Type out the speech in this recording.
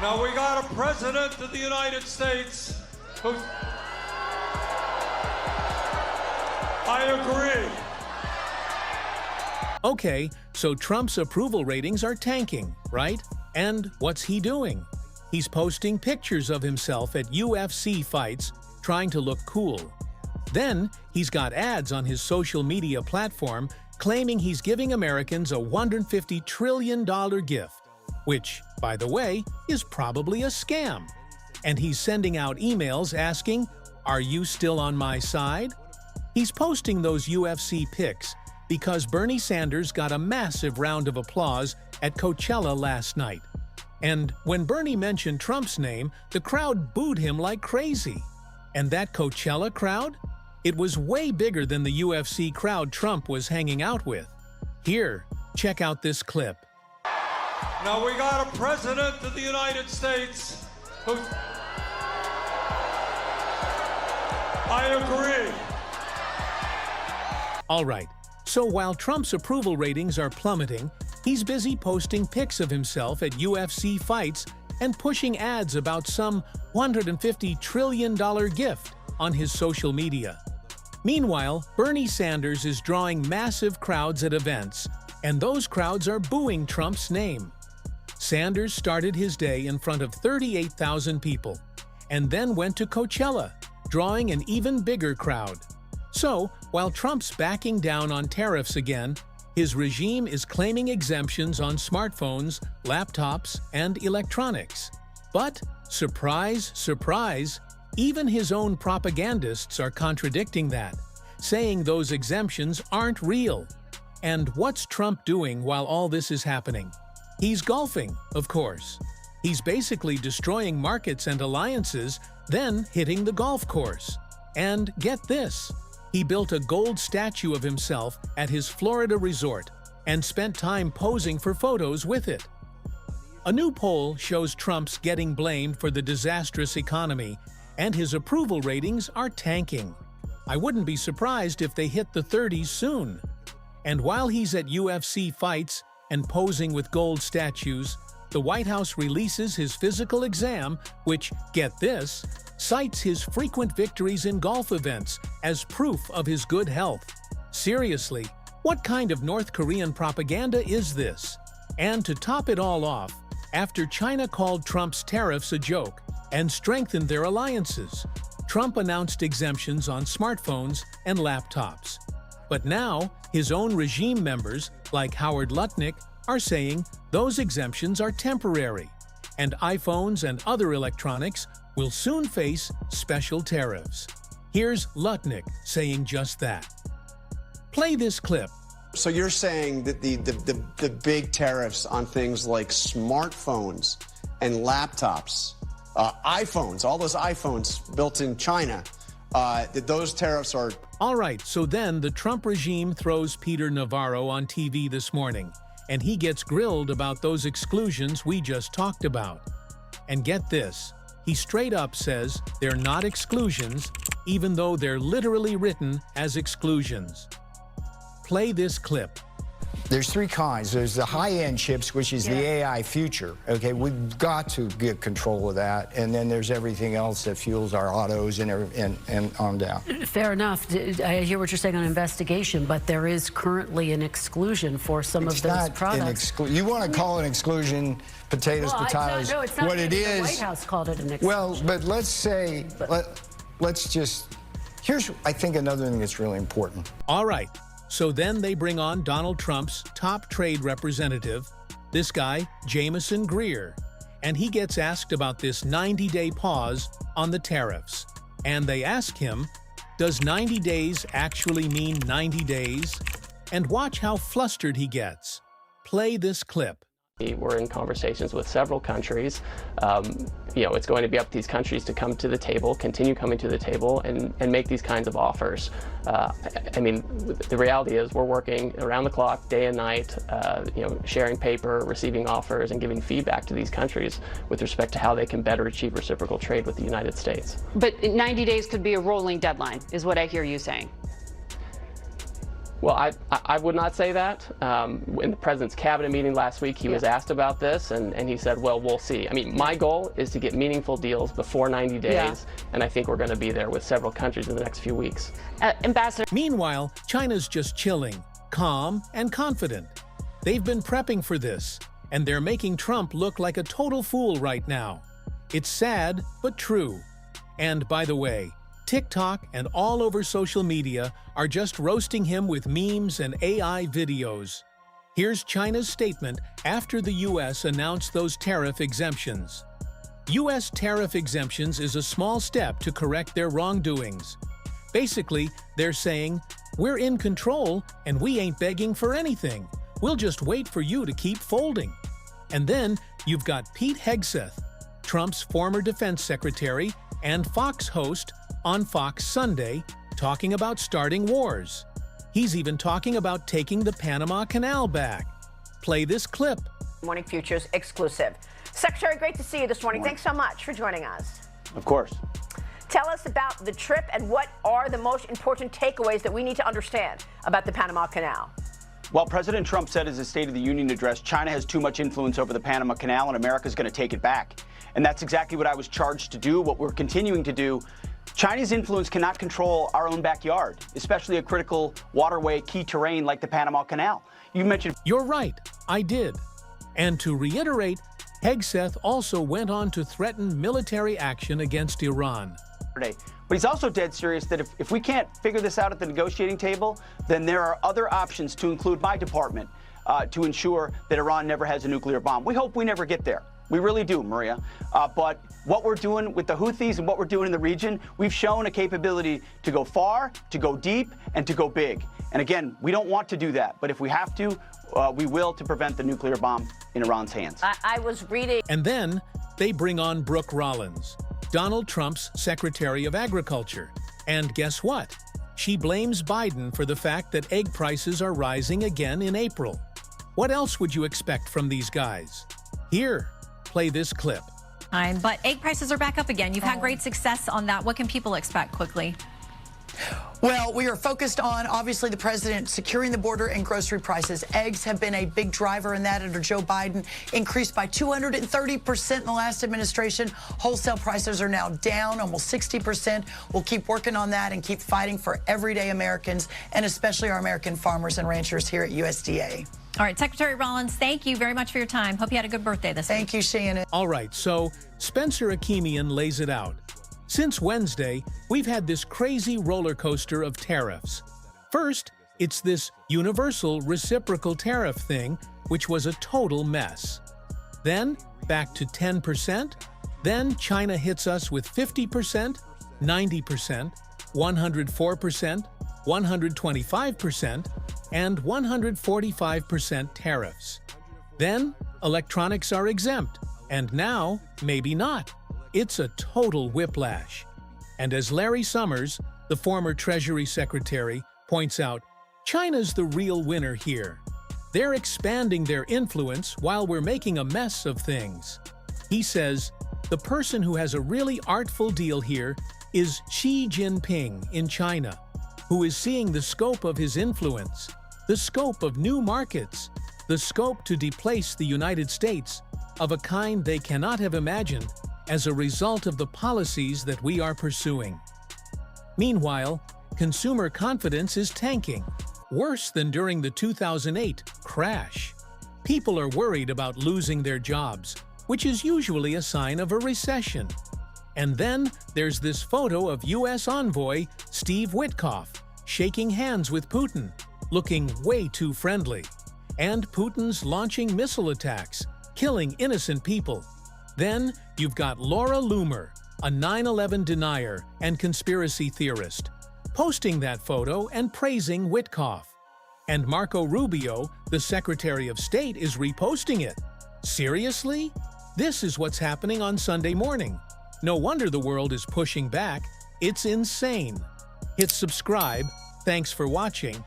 Now we got a president of the United States who... I agree. Okay, so Trump's approval ratings are tanking, right? And what's he doing? He's posting pictures of himself at UFC fights, trying to look cool. Then, he's got ads on his social media platform claiming he's giving Americans a $150 trillion gift, which, by the way, is probably a scam. And he's sending out emails asking, "Are you still on my side?" He's posting those UFC pics because Bernie Sanders got a massive round of applause at Coachella last night. And when Bernie mentioned Trump's name, the crowd booed him like crazy. And that Coachella crowd? It was way bigger than the UFC crowd Trump was hanging out with. Here, check out this clip. Now we got a president of the United States who... I agree. All right, so while Trump's approval ratings are plummeting, he's busy posting pics of himself at UFC fights and pushing ads about some $150 trillion gift on his social media. Meanwhile, Bernie Sanders is drawing massive crowds at events, and those crowds are booing Trump's name. Sanders started his day in front of 38,000 people, and then went to Coachella, drawing an even bigger crowd. So, while Trump's backing down on tariffs again, his regime is claiming exemptions on smartphones, laptops, and electronics. But, surprise, surprise, even his own propagandists are contradicting that, saying those exemptions aren't real. And what's Trump doing while all this is happening? He's golfing, of course. He's basically destroying markets and alliances, then hitting the golf course. And get this, he built a gold statue of himself at his Florida resort and spent time posing for photos with it. A new poll shows Trump's getting blamed for the disastrous economy, and his approval ratings are tanking. I wouldn't be surprised if they hit the 30s soon. And while he's at UFC fights and posing with gold statues, the White House releases his physical exam, which, get this, cites his frequent victories in golf events as proof of his good health. Seriously, what kind of North Korean propaganda is this? And to top it all off, after China called Trump's tariffs a joke and strengthened their alliances, Trump announced exemptions on smartphones and laptops. But now, his own regime members, like Howard Lutnick, are saying those exemptions are temporary, and iPhones and other electronics will soon face special tariffs. Here's Lutnick saying just that. Play this clip. So you're saying that the big tariffs on things like smartphones and laptops, iPhones, all those iPhones built in China, that those tariffs are... All right, so then the Trump regime throws Peter Navarro on TV this morning, and he gets grilled about those exclusions we just talked about. And get this, he straight up says they're not exclusions, even though they're literally written as exclusions. Play this clip. There's three kinds. There's the high-end chips, which is the AI future. Okay, we've got to get control of that. And then there's everything else that fuels our autos and on down. Fair enough. I hear what you're saying on investigation, but there is currently an exclusion for some of those products. You want to call an exclusion potatoes, potatoes. No, it's not. What it is. The White House called it an exclusion. Well, but let's say, let's just. Here's, I think, another thing that's really important. All right. So then they bring on Donald Trump's top trade representative, this guy, Jamieson Greer, and he gets asked about this 90-day pause on the tariffs. And they ask him, does 90 days actually mean 90 days? And watch how flustered he gets. Play this clip. We're in conversations with several countries. It's going to be up to these countries to come to the table, continue coming to the table, and make these kinds of offers. I mean, the reality is we're working around the clock, day and night, sharing paper, receiving offers, and giving feedback to these countries with respect to how they can better achieve reciprocal trade with the United States. But 90 days could be a rolling deadline, is what I hear you saying. Well, I would not say that. In the president's cabinet meeting last week, he was asked about this, and he said, well, we'll see. I mean, my goal is to get meaningful deals before 90 days, and I think we're going to be there with several countries in the next few weeks. Ambassador. Meanwhile, China's just chilling, calm and confident. They've been prepping for this, and they're making Trump look like a total fool right now. It's sad, but true. And by the way, TikTok and all over social media are just roasting him with memes and AI videos. Here's China's statement after the U.S. announced those tariff exemptions. U.S. tariff exemptions is a small step to correct their wrongdoings. Basically, they're saying, we're in control and we ain't begging for anything. We'll just wait for you to keep folding. And then you've got Pete Hegseth, Trump's former defense secretary and Fox host on Fox Sunday, talking about starting wars. He's even talking about taking the Panama Canal back. Play this clip. Morning Futures exclusive. Secretary, great to see you this morning. Thanks so much for joining us. Of course. Tell us about the trip and what are the most important takeaways that we need to understand about the Panama Canal. Well, President Trump said in his State of the Union address, China has too much influence over the Panama Canal and America's going to take it back. And that's exactly what I was charged to do, what we're continuing to do. China's influence cannot control our own backyard, especially a critical waterway, key terrain like the Panama Canal. You mentioned... You're right, I did. And to reiterate, Hegseth also went on to threaten military action against Iran. But he's also dead serious that if we can't figure this out at the negotiating table, then there are other options, to include my department, to ensure that Iran never has a nuclear bomb. We hope we never get there. We really do, Maria. But what we're doing with the Houthis and what we're doing in the region, we've shown a capability to go far, to go deep, and to go big. And again, we don't want to do that. But if we have to, we will, to prevent the nuclear bomb in Iran's hands. I was reading. And then they bring on Brooke Rollins, Donald Trump's Secretary of Agriculture. And guess what? She blames Biden for the fact that egg prices are rising again in April. What else would you expect from these guys? Here, play this clip. But egg prices are back up again. You've had great success on that. What can people expect quickly? Well, we are focused on, obviously, the president securing the border and grocery prices. Eggs have been a big driver in that under Joe Biden, increased by 230% in the last administration. Wholesale prices are now down almost 60%. We'll keep working on that and keep fighting for everyday Americans, and especially our American farmers and ranchers here at USDA. All right, Secretary Rollins, thank you very much for your time. Hope you had a good birthday this week. Thank you, Shannon. All right, so Spencer Akemian lays it out. Since Wednesday, we've had this crazy roller coaster of tariffs. First, it's this universal reciprocal tariff thing, which was a total mess. Then, back to 10%. Then China hits us with 50%, 90%, 104%, 125%, and 145% tariffs. Then, electronics are exempt, and now, maybe not. It's a total whiplash. And as Larry Summers, the former Treasury Secretary, points out, China's the real winner here. They're expanding their influence while we're making a mess of things. He says, the person who has a really artful deal here is Xi Jinping in China, who is seeing the scope of his influence, the scope of new markets, the scope to displace the United States of a kind they cannot have imagined as a result of the policies that we are pursuing. Meanwhile, consumer confidence is tanking, worse than during the 2008 crash. People are worried about losing their jobs, which is usually a sign of a recession. And then there's this photo of U.S. envoy Steve Witkoff shaking hands with Putin, looking way too friendly. And Putin's launching missile attacks, killing innocent people. Then you've got Laura Loomer, a 9/11 denier and conspiracy theorist, posting that photo and praising Witkoff. And Marco Rubio, the Secretary of State, is reposting it. Seriously? This is what's happening on Sunday morning. No wonder the world is pushing back. It's insane. Hit subscribe. Thanks for watching.